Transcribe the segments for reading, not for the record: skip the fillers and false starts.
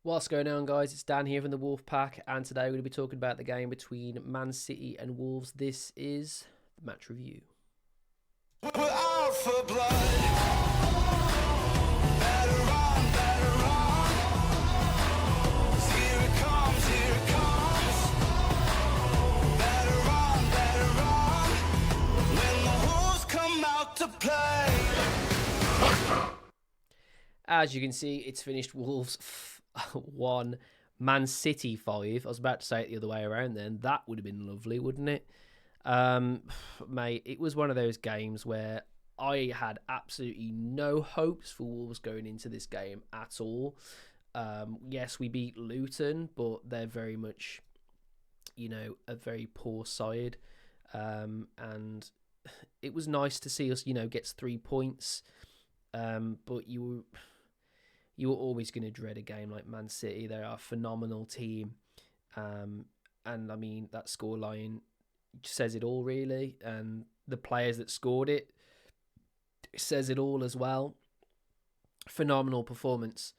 What's going on, guys? It's Dan here from the Wolf Pack, and today we're going to be talking about the game between Man City and Wolves. This is the match review. We're out for blood. Better run, better run. Here it comes, here it comes. Better run. When the wolves come out to play. As you can see, it's finished Wolves 1, Man City 5. I was about to say it the other way around then. That would have been lovely, wouldn't it? Mate, it was one of those games where I had absolutely no hopes for Wolves going into this game at all. Yes, we beat Luton, but they're very much, a very poor side. And it was nice to see us, get 3 points. But you were always going to dread a game like Man City. They are a phenomenal team. And I mean, that scoreline says it all, really. And the players that scored it says it all as well. Phenomenal performance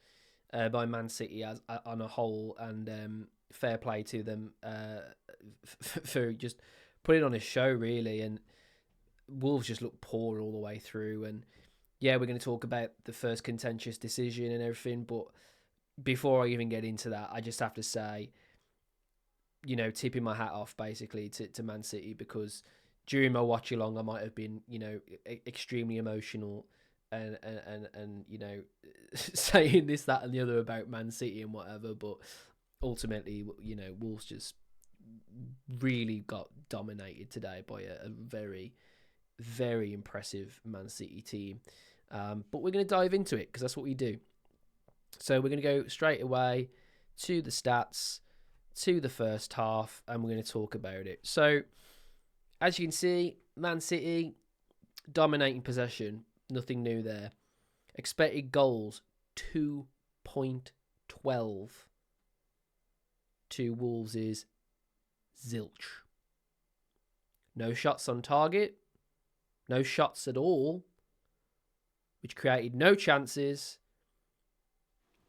by Man City as on a whole, and fair play to them for just putting on a show, really. And Wolves just looked poor all the way through. And yeah, we're going to talk about the first contentious decision and everything, but before I even get into that, I just have to say, tipping my hat off basically to Man City, because during my watch along I might have been, extremely emotional and saying this, that, and the other about Man City and whatever, but ultimately, Wolves just really got dominated today by a very, very impressive Man City team. But we're going to dive into it because that's what we do. So we're going to go straight away to the stats, to the first half, and we're going to talk about it. So, as you can see, Man City dominating possession, nothing new there. Expected goals, 2.12 to Wolves' zilch. No shots on target, no shots at all, which created no chances.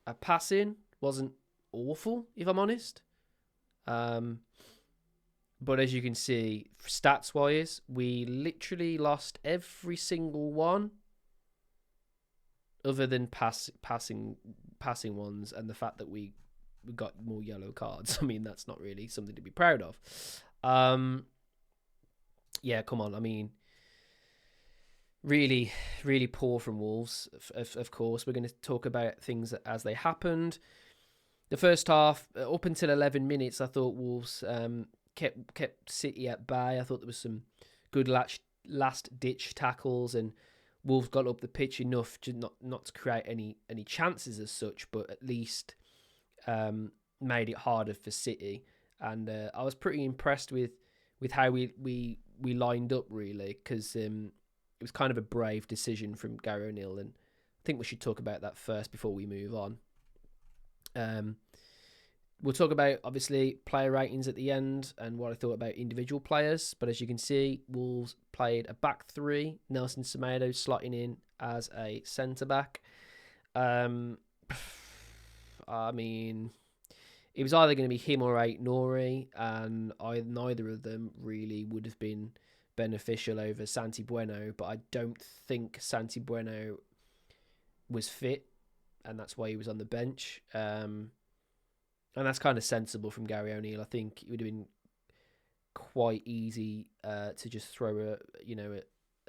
Our passing wasn't awful, if I'm honest. But as you can see, stats-wise, we literally lost every single one other than passing ones, and the fact that we got more yellow cards. I mean, that's not really something to be proud of. Yeah, come on. I mean, really, really poor from Wolves, of course. We're going to talk about things as they happened. The first half, up until 11 minutes, I thought Wolves kept City at bay. I thought there was some good last-ditch tackles, and Wolves got up the pitch enough to not to create any chances as such, but at least made it harder for City. And I was pretty impressed with how we lined up, really, because it was kind of a brave decision from Gary O'Neill, and I think we should talk about that first before we move on. We'll talk about, obviously, player ratings at the end and what I thought about individual players. But as you can see, Wolves played a back three. Nelson Semedo slotting in as a centre-back. I mean, it was either going to be him or Ait-Nouri, and neither of them really would have been beneficial over Santi Bueno. But I don't think Santi Bueno was fit, and that's why he was on the bench. And that's kind of sensible from Gary O'Neill. I think it would have been quite easy to just throw a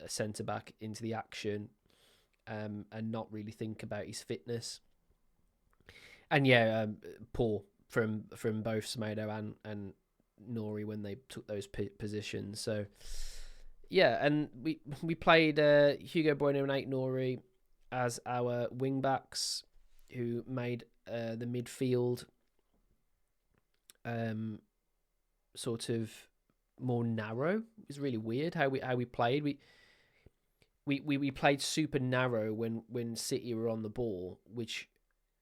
centre back into the action and not really think about his fitness. And yeah, poor from both Semedo and Nouri when they took those positions. So yeah, and we played Hugo Bueno and Ait-Nouri as our wing backs, who made the midfield sort of more narrow. It was really weird how we played. We played super narrow when City were on the ball, which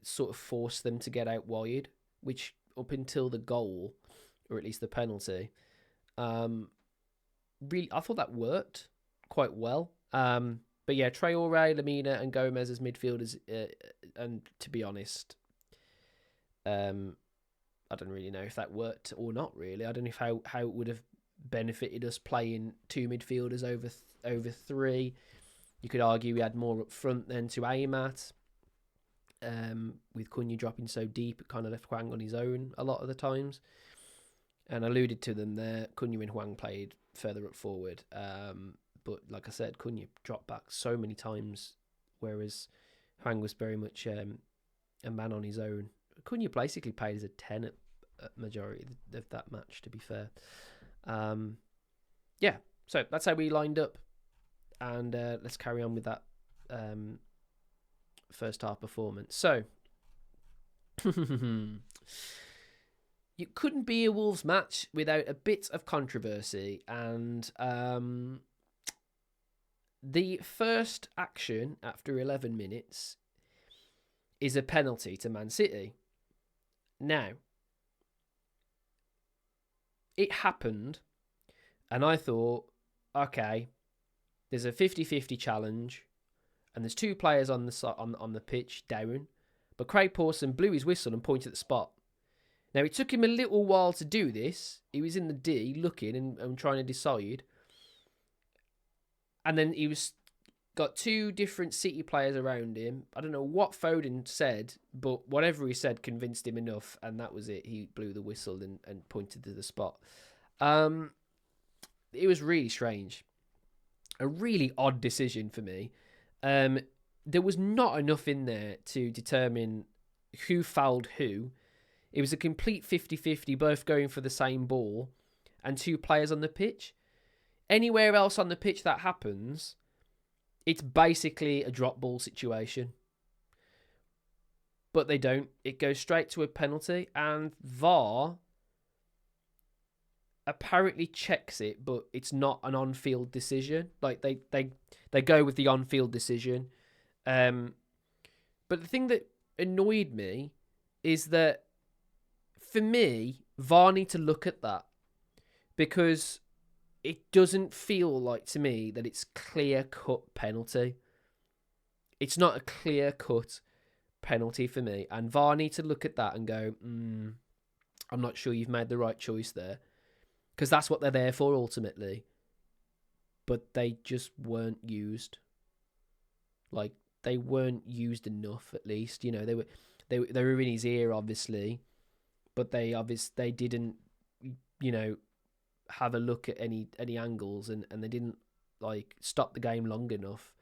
sort of forced them to get out wide, which up until the goal, or at least the penalty, really I thought that worked quite well. But yeah, Traore, Lamina, and Gomez as midfielders, and to be honest, I don't really know if that worked or not. Really, I don't know how it would have benefited us playing two midfielders over three. You could argue we had more up front then to aim at. With Cunha dropping so deep, it kind of left Hwang on his own a lot of the times. And I alluded to them there. Cunha and Hwang played further up forward. But like I said, Cunha dropped back so many times, whereas Hwang was very much a man on his own. Cunha basically played as a 10 at majority of that match, to be fair. Yeah, so that's how we lined up. And let's carry on with that first half performance. So, it couldn't be a Wolves match without a bit of controversy. And the first action after 11 minutes is a penalty to Man City. Now, it happened, and I thought, okay, there's a 50-50 challenge, and there's two players on the pitch down, but Craig Pawson blew his whistle and pointed at the spot. Now, it took him a little while to do this. He was in the D looking and trying to decide, and then he got two different City players around him. I don't know what Foden said, but whatever he said convinced him enough, and that was it. He blew the whistle and pointed to the spot. It was really strange. A really odd decision for me. There was not enough in there to determine who fouled who. It was a complete 50-50, both going for the same ball, and two players on the pitch. Anywhere else on the pitch that happens, it's basically a drop ball situation. But they don't. It goes straight to a penalty, and VAR apparently checks it, but it's not an on-field decision. Like they go with the on-field decision. But the thing that annoyed me is that, for me, VAR need to look at that, because it doesn't feel like to me that it's clear-cut penalty. It's not a clear-cut penalty for me, and VAR need to look at that and go, I'm not sure you've made the right choice there. Because that's what they're there for ultimately. But they just weren't used. Like, they weren't used enough, at least. You know, they were in his ear, obviously. But they didn't, you know, have a look at any angles, and they didn't, like, stop the game long enough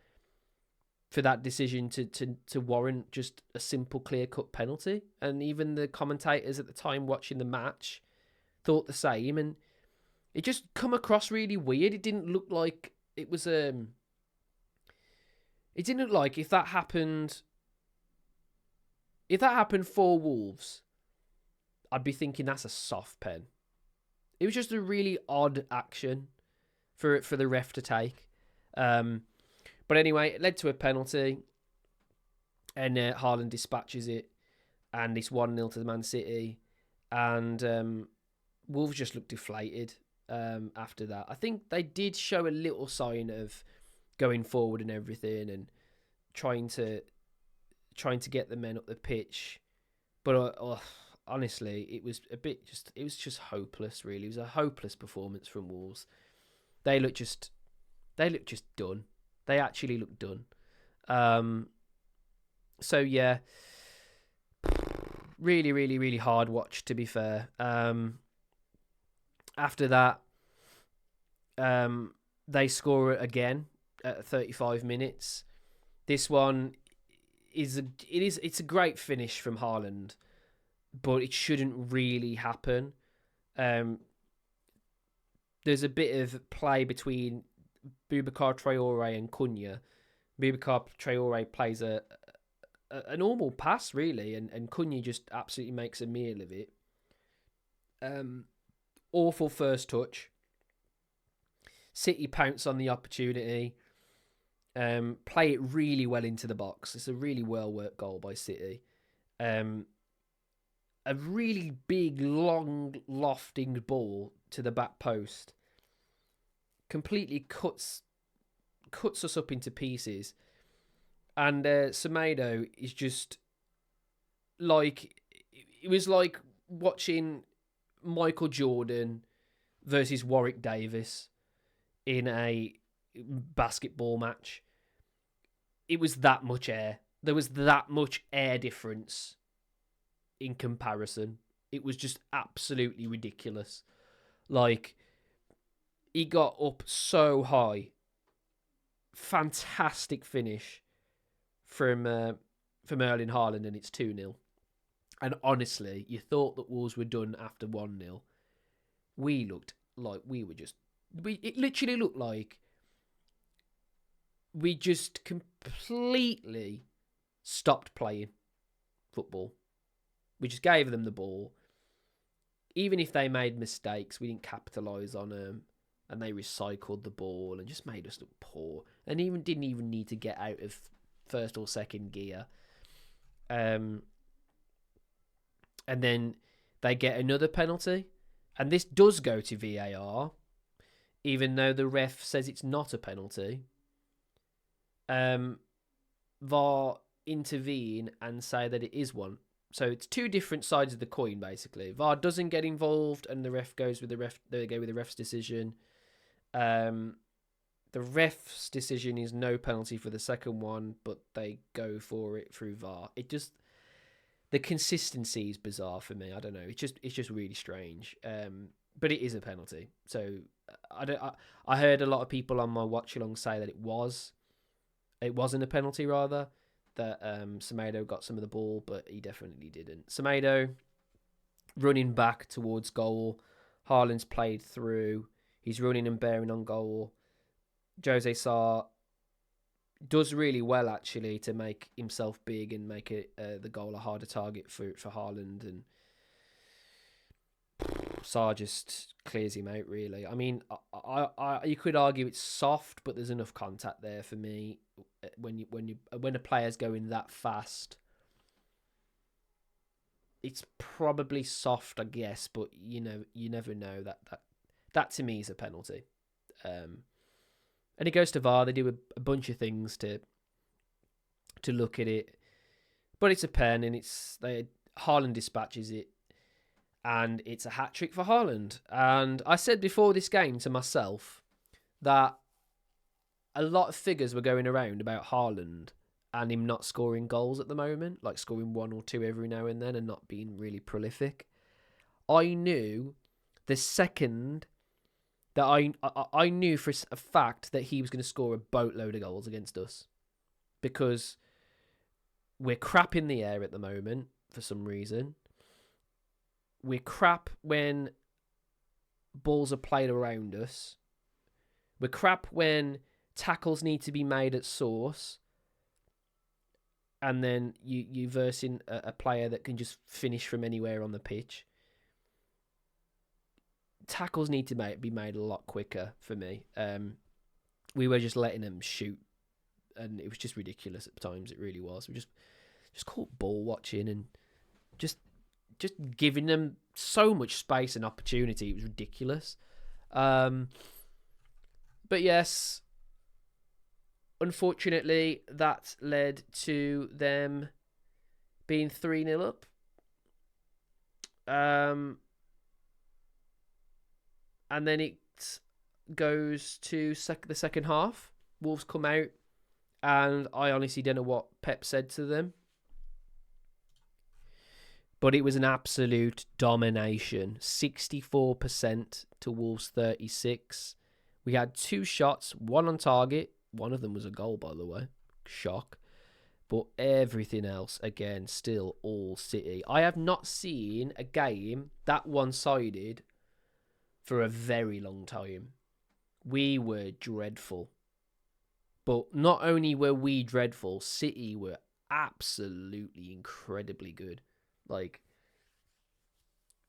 for that decision to warrant just a simple clear-cut penalty. And even the commentators at the time watching the match thought the same, and it just come across really weird. It didn't look like it was it didn't look like if that happened for Wolves, I'd be thinking that's a soft pen. It was just a really odd action for the ref to take. But anyway, it led to a penalty, and Haaland dispatches it, and it's 1-0 to Man City, and Wolves just looked deflated. After that, I think they did show a little sign of going forward and everything, and trying to get the men up the pitch, but honestly, it was just hopeless. Really, it was a hopeless performance from Wolves. They looked just done. They actually looked done. So yeah, really, really, really hard watch, to be fair. After that, they score again at 35 minutes. This one it's a great finish from Haaland, but it shouldn't really happen. There's a bit of play between Boubacar Traoré and Cunha. Boubacar Traoré plays a normal pass, really, and Cunha just absolutely makes a meal of it. Awful first touch. City pounce on the opportunity. Play it really well into the box. It's a really well-worked goal by City. A really big, long, lofting ball to the back post. Completely cuts us up into pieces. And Semedo is just like... it was like watching Michael Jordan versus Warwick Davis in a basketball match. It was that much air. There was that much air difference in comparison. It was just absolutely ridiculous. Like, he got up so high. Fantastic finish from Erling Haaland, and it's 2-0. And honestly, you thought that Wolves were done after 1-0. We looked like we were just... It literally looked like we just completely stopped playing football. We just gave them the ball. Even if they made mistakes, we didn't capitalise on them. And they recycled the ball and just made us look poor. And even didn't even need to get out of first or second gear. And then they get another penalty. And this does go to VAR, even though the ref says it's not a penalty. VAR intervene and say that it is one. So it's two different sides of the coin, basically. VAR doesn't get involved, and the ref goes with the ref. They go with the ref's decision. The ref's decision is no penalty for the second one, but they go for it through VAR. It just, the consistency is bizarre for me. I don't know. It's just really strange. But it is a penalty. So I heard a lot of people on my watch along say that it wasn't a penalty, rather. That Semedo got some of the ball, but he definitely didn't. Semedo running back towards goal. Haaland's played through. He's running and bearing on goal. Jose Sarr does really well, actually, to make himself big and make the goal a harder target for Haaland. And Sarr just clears him out, really. I mean, you could argue it's soft, but there's enough contact there for me. When a player's going that fast, it's probably soft, I guess, but you never know. That to me is a penalty. And it goes to VAR. They do a bunch of things to look at it, but it's a pen, and Haaland dispatches it, and it's a hat trick for Haaland. And I said before this game to myself that a lot of figures were going around about Haaland and him not scoring goals at the moment, like scoring 1 or 2 every now and then and not being really prolific. I knew the second that I knew for a fact that he was going to score a boatload of goals against us, because we're crap in the air at the moment for some reason. We're crap when balls are played around us. We're crap when tackles need to be made at source, and then you verse in a player that can just finish from anywhere on the pitch. Tackles need to be made a lot quicker for me. We were just letting them shoot, and it was just ridiculous at times. It really was. We just caught ball watching and just giving them so much space and opportunity. It was ridiculous. But yes, unfortunately, that led to them being 3-0 up. And then it goes to the second half. Wolves come out, and I honestly don't know what Pep said to them. But it was an absolute domination. 64% to Wolves 36%. We had 2 shots, 1 on target. One of them was a goal, by the way. Shock. But everything else, again, still all City. I have not seen a game that one-sided for a very long time. We were dreadful. But not only were we dreadful, City were absolutely incredibly good. Like,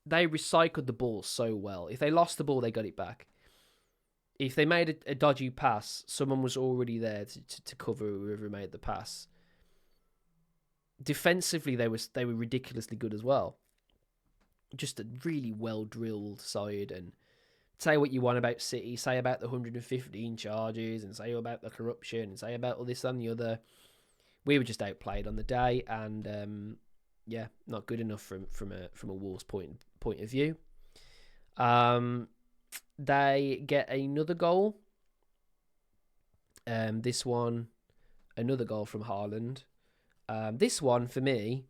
they recycled the ball so well. If they lost the ball, they got it back. If they made a dodgy pass, someone was already there to cover whoever made the pass. Defensively, they were ridiculously good as well. Just a really well-drilled side. And say what you want about City, say about the 115 charges, and say about the corruption, and say about all this and the other. We were just outplayed on the day, and yeah, not good enough from a Wolves point of view. They get another goal. This one, another goal from Haaland. This one for me,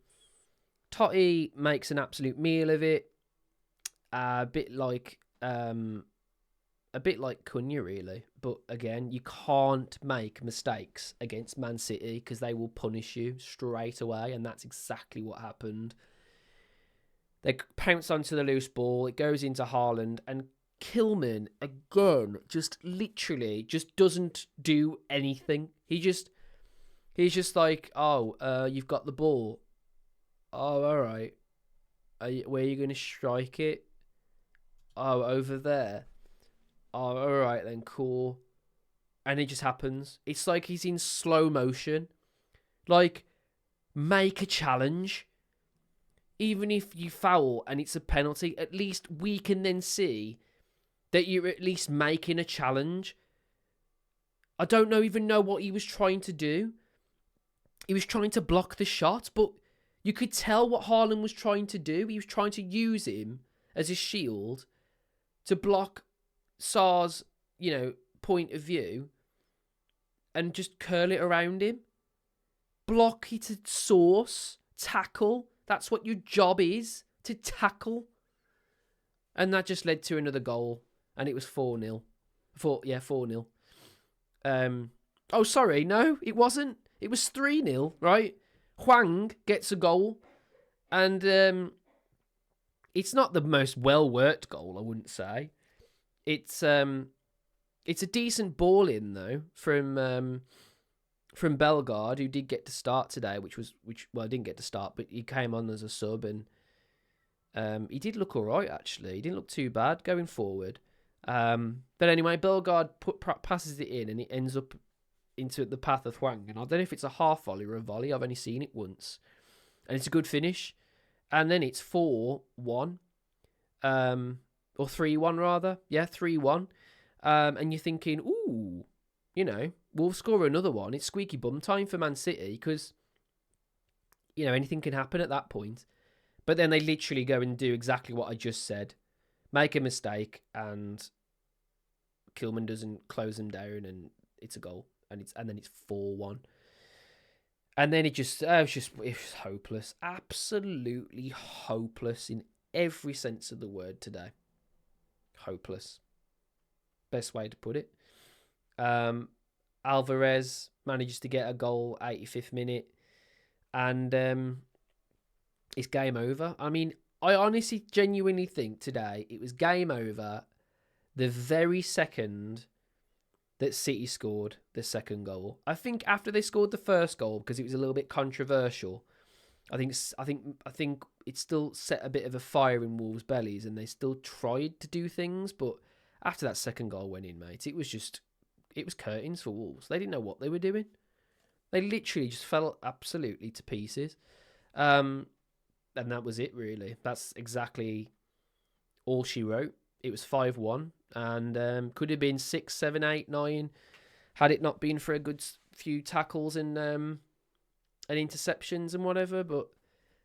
Totti makes an absolute meal of it. A bit like Cunha, really. But again, you can't make mistakes against Man City because they will punish you straight away, and that's exactly what happened. They pounce onto the loose ball. It goes into Haaland, and Kilman again just literally just doesn't do anything. He's just like, oh, you've got the ball. Oh, all right. Where are you going to strike it? Oh, over there. Oh, all right then, cool. And it just happens. It's like he's in slow motion. Like, make a challenge. Even if you foul and it's a penalty, at least we can then see that you're at least making a challenge. I don't even know what he was trying to do. He was trying to block the shot, but you could tell what Haaland was trying to do. He was trying to use him as a shield to block Sarr's, point of view and just curl it around him. Block it at source. Tackle. That's what your job is, to tackle. And that just led to another goal. And it was 4-0. 4-0. Oh, sorry. No, it wasn't. It was 3-0, right? Hwang gets a goal. And it's not the most well-worked goal, I wouldn't say. It's a decent ball in, though, from Bellegarde, who did get to start today, which didn't get to start, but he came on as a sub, and he did look all right, actually. He didn't look too bad going forward. But anyway, Bellegarde passes it in, and it ends up into the path of Hwang. And I don't know if it's a half volley or a volley. I've only seen it once. And it's a good finish. And then it's 4-1. Or 3-1, rather. Yeah, 3-1. And you're thinking, ooh, we'll score another one. It's squeaky bum time for Man City because, anything can happen at that point. But then they literally go and do exactly what I just said. Make a mistake, and Kilman doesn't close them down, and it's a goal. And then it's 4-1. And then it was hopeless. Absolutely hopeless in every sense of the word today. Hopeless. Best way to put it. Alvarez manages to get a goal 85th minute, and it's game over. I mean, I honestly, genuinely think today it was game over the very second that City scored the second goal. I think after they scored the first goal, because it was a little bit controversial, I think it still set a bit of a fire in Wolves' bellies, and they still tried to do things, but after that second goal went in, mate, it was curtains for Wolves. They didn't know what they were doing. They literally just fell absolutely to pieces. And that was it, really. That's exactly all she wrote. It was 5-1, and could have been 6, 7, 8, 9, had it not been for a good few tackles and interceptions and whatever. But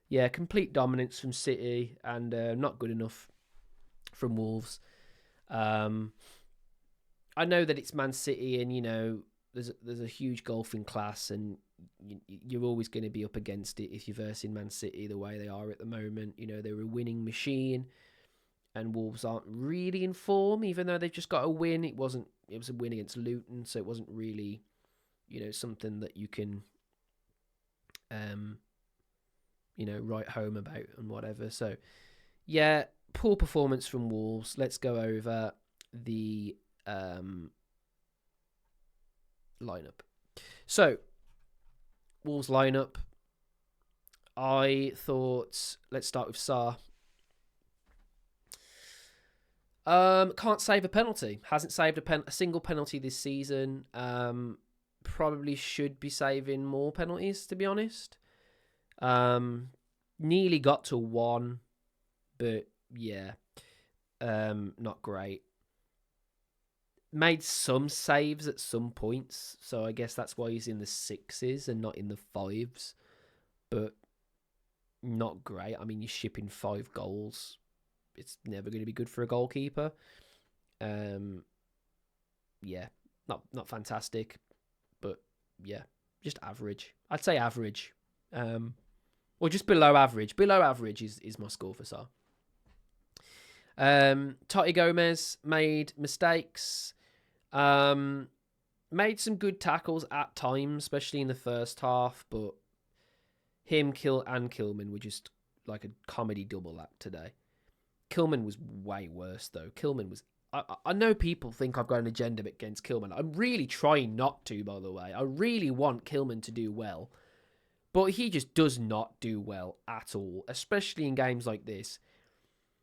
yeah, complete dominance from City, and not good enough from Wolves. I know that it's Man City, and there's a huge golfing class, and you're always going to be up against it if you're versing Man City the way they are at the moment. They're a winning machine, and Wolves aren't really in form, even though they've just got a win. It was a win against Luton, so it wasn't really, something that you can, write home about and whatever. So, yeah, poor performance from Wolves. Let's go over the lineup. So, Wolves lineup. I thought, let's start with Sarr. Can't save a penalty. Hasn't saved a single penalty this season. Probably should be saving more penalties, to be honest. Nearly got to 1, but yeah, not great. Made some saves at some points, so I guess that's why he's in the 6s and not in the 5s. But not great. I mean, you're shipping 5 goals. It's never going to be good for a goalkeeper. Yeah, not fantastic, but yeah, just average. I'd say average. Or just below average. Below average is my score for Sarr. Totti Gomez made mistakes. Made some good tackles at times, especially in the first half, but him, and Kilman were just like a comedy double act today. Kilman was way worse, though. Kilman was... I know people think I've got an agenda against Kilman. I'm really trying not to, by the way. I really want Kilman to do well. But he just does not do well at all, especially in games like this.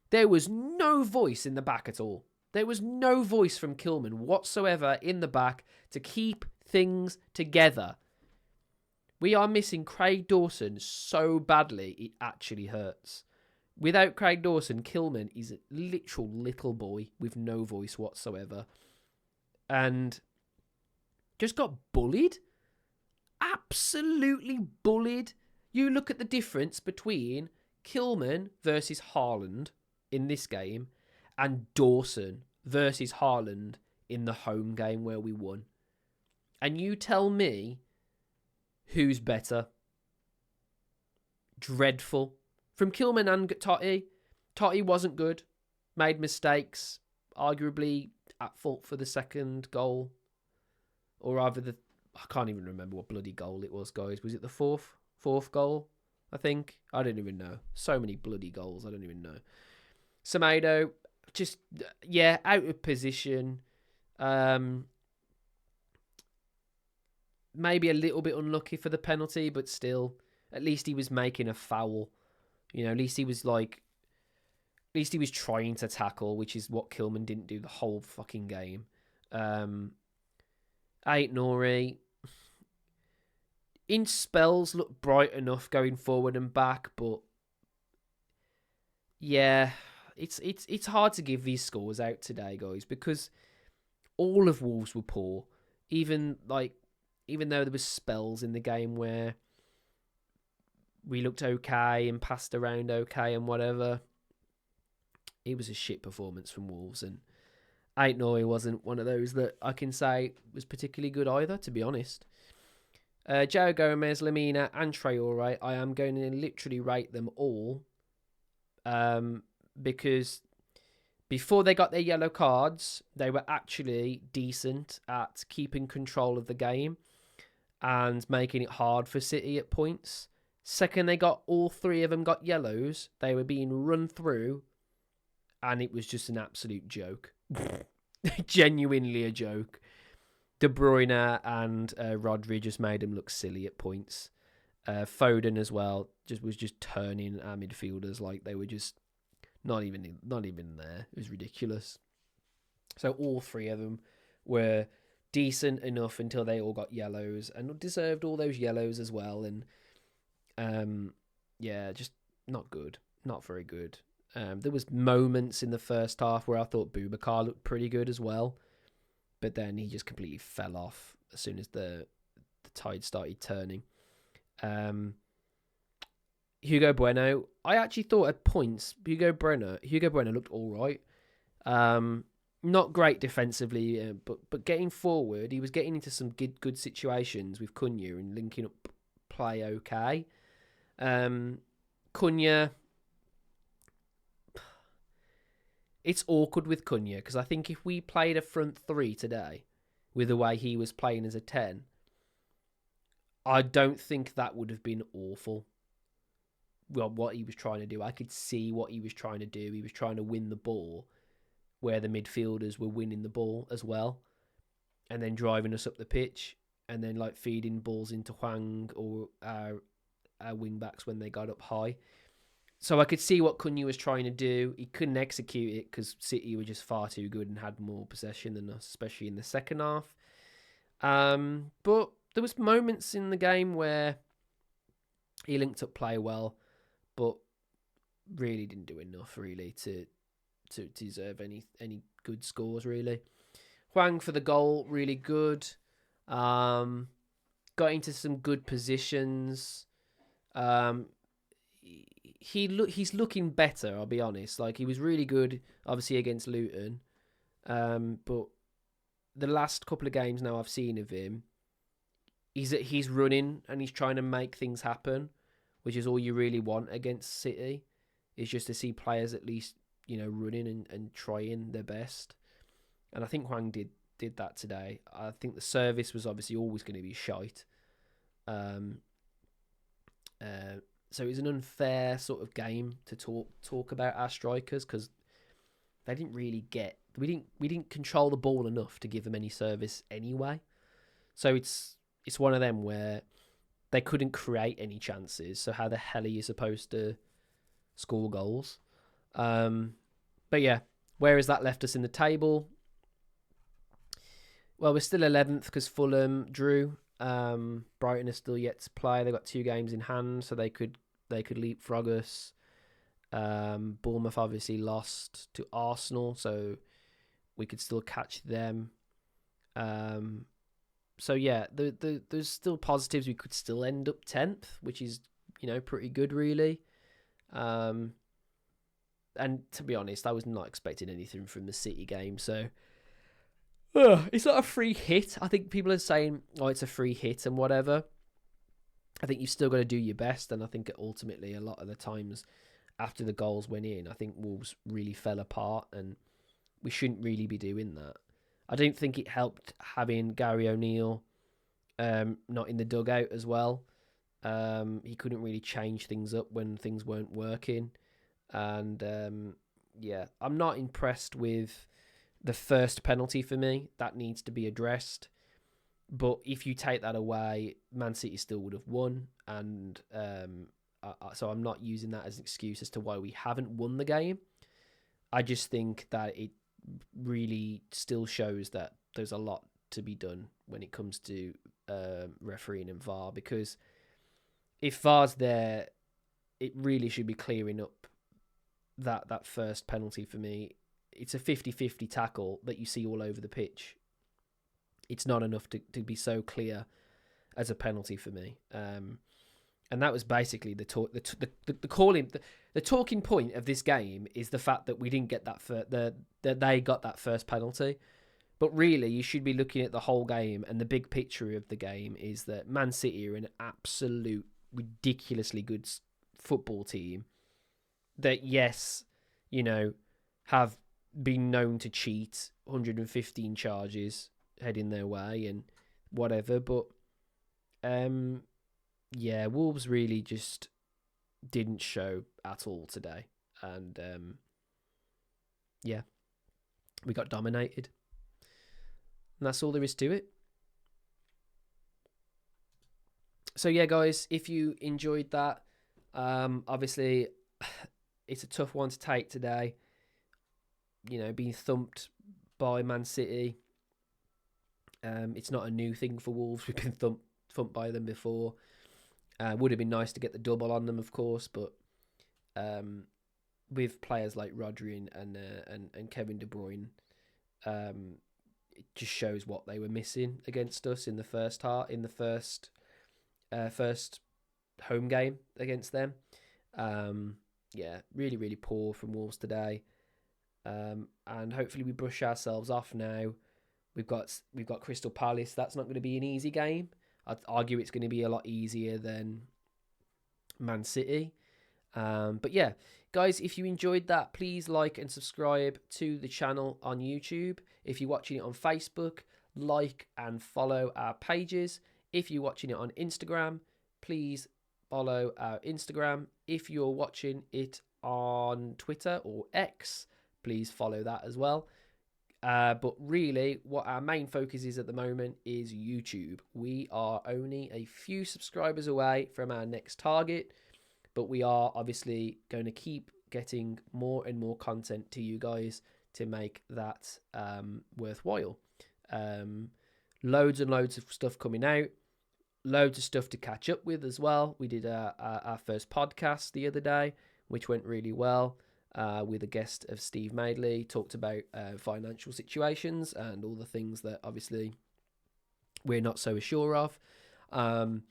There was no voice in the back at all. There was no voice from Kilman whatsoever in the back to keep things together. We are missing Craig Dawson so badly, it actually hurts. Without Craig Dawson, Kilman is a literal little boy with no voice whatsoever. And just got bullied. Absolutely bullied. You look at the difference between Kilman versus Haaland in this game and Dawson versus Haaland in the home game where we won. And you tell me who's better. Dreadful. From Kilman and Totti. Totti wasn't good. Made mistakes. Arguably at fault for the second goal. Or rather I can't even remember what bloody goal it was, guys. Was it the fourth goal? I think. I don't even know. So many bloody goals. I don't even know. Semedo, just, yeah, out of position. Maybe a little bit unlucky for the penalty, but still, at least he was making a foul. You know, at least he was trying to tackle, which is what Kilman didn't do the whole fucking game. Aït-Nouri, in spells, looked bright enough going forward and back, but yeah, it's hard to give these scores out today, guys, because all of Wolves were poor. Even though there was spells in the game where we looked okay and passed around okay and whatever, it was a shit performance from Wolves, and Aït-Nouri wasn't one of those that I can say was particularly good either, to be honest. João Gomez, Lemina and Traoré, I am going to literally rate them all because before they got their yellow cards, they were actually decent at keeping control of the game and making it hard for City at points. Second, they got all 3 of them got yellows. They were being run through, and it was just an absolute joke. Genuinely a joke. De Bruyne and Rodri just made him look silly at points. Foden as well was just turning our midfielders like they were just not even there. It was ridiculous. So all 3 of them were decent enough until they all got yellows and deserved all those yellows as well. And yeah, just not good, not very good. There was moments in the first half where I thought Boubacar looked pretty good as well, but then he just completely fell off as soon as the tide started turning. Hugo Bueno, I actually thought at points Hugo Bueno looked all right. Not great defensively, but getting forward, he was getting into some good situations with Cunha and linking up play okay. Cunha, it's awkward with Cunha because I think if we played a front 3 today with the way he was playing as a 10, I don't think that would have been awful. Well, what he was trying to do, I could see what he was trying to do. He was trying to win the ball where the midfielders were winning the ball as well, and then driving us up the pitch, and then like feeding balls into Hwang or our wing backs when they got up high. So I could see what Cunha was trying to do. He couldn't execute it because City were just far too good and had more possession than us, especially in the second half. But there was moments in the game where he linked up play well, but really didn't do enough really to deserve any good scores really. Hwang for the goal, really good. Got into some good positions. he's looking better. I'll be honest. Like, he was really good, obviously, against Luton. But the last couple of games now I've seen of him, he's running and he's trying to make things happen, which is all you really want against City. Is just to see players at least, running and trying their best. And I think Hwang did that today. I think the service was obviously always going to be shite. So it was an unfair sort of game to talk about our strikers, because they didn't really we didn't control the ball enough to give them any service anyway. So it's one of them where they couldn't create any chances. So how the hell are you supposed to score goals? But yeah, where has that left us in the table? Well, we're still 11th because Fulham drew. Brighton are still yet to play. They've got 2 games in hand, so they could leapfrog us. Bournemouth obviously lost to Arsenal, so we could still catch them. So yeah, there's still positives. We could still end up 10th, which is pretty good, really. And to be honest, I was not expecting anything from the City game, so it's not a free hit. I think people are saying, "Oh, it's a free hit" and whatever. I think you've still got to do your best, and I think ultimately a lot of the times after the goals went in, I think Wolves really fell apart, and we shouldn't really be doing that. I don't think it helped having Gary O'Neill not in the dugout as well. He couldn't really change things up when things weren't working. And yeah, I'm not impressed with the first penalty for me. That needs to be addressed. But if you take that away, Man City still would have won. And so I'm not using that as an excuse as to why we haven't won the game. I just think that it really still shows that there's a lot to be done when it comes to refereeing and VAR, because if VAR's there, it really should be clearing up that first penalty for me. It's a 50-50 tackle that you see all over the pitch. It's not enough to be so clear as a penalty for me. And that was basically the talking point of this game is the fact that we didn't get that that they got that first penalty. But really, you should be looking at the whole game, and the big picture of the game is that Man City are an absolute ridiculously good football team that, yes, have been known to cheat, 115 charges heading their way and whatever, but yeah, Wolves really just didn't show at all today, and yeah, we got dominated, and that's all there is to it. So yeah, guys, if you enjoyed that, obviously it's a tough one to take today, being thumped by Man City. It's not a new thing for Wolves. We've been thumped by them before. Would have been nice to get the double on them, of course, but with players like Rodri and Kevin De Bruyne, it just shows what they were missing against us in the first first home game against them. Yeah, really, really poor from Wolves today. And hopefully we brush ourselves off now. We've got Crystal Palace. That's not going to be an easy game. I'd argue it's going to be a lot easier than Man City. But yeah, guys, if you enjoyed that, please like and subscribe to the channel on YouTube. If you're watching it on Facebook, like and follow our pages. If you're watching it on Instagram, please follow our Instagram. If you're watching it on Twitter or X, please follow that as well. But really, what our main focus is at the moment is YouTube. We are only a few subscribers away from our next target, but we are obviously going to keep getting more and more content to you guys to make that worthwhile. Loads and loads of stuff coming out, loads of stuff to catch up with as well. We did our first podcast the other day, which went really well. With a guest of Steve Madeley, talked about financial situations and all the things that obviously we're not so sure of. And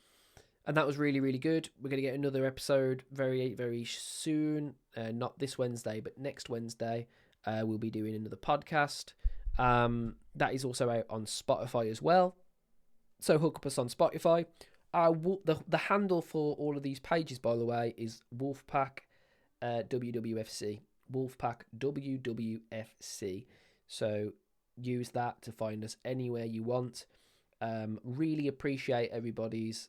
And that was really, really good. We're going to get another episode very, very soon. Not this Wednesday, but next Wednesday. We'll be doing another podcast. That is also out on Spotify as well. So hook up us on Spotify. The handle for all of these pages, by the way, is Wolfpack WWFC. Wolfpack WWFC. So use that to find us anywhere you want. Really appreciate everybody's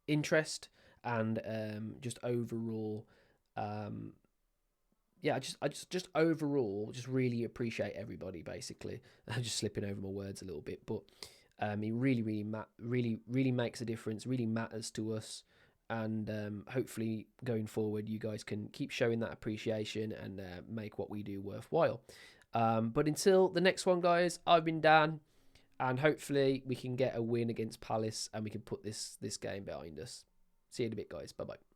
interest and just overall I just overall just really appreciate everybody. Basically, I'm just slipping over my words a little bit, but it really makes a difference, really matters to us, and hopefully going forward you guys can keep showing that appreciation and make what we do worthwhile. But until the next one, guys, I've been Dan. And hopefully we can get a win against Palace and we can put this game behind us. See you in a bit, guys. Bye-bye.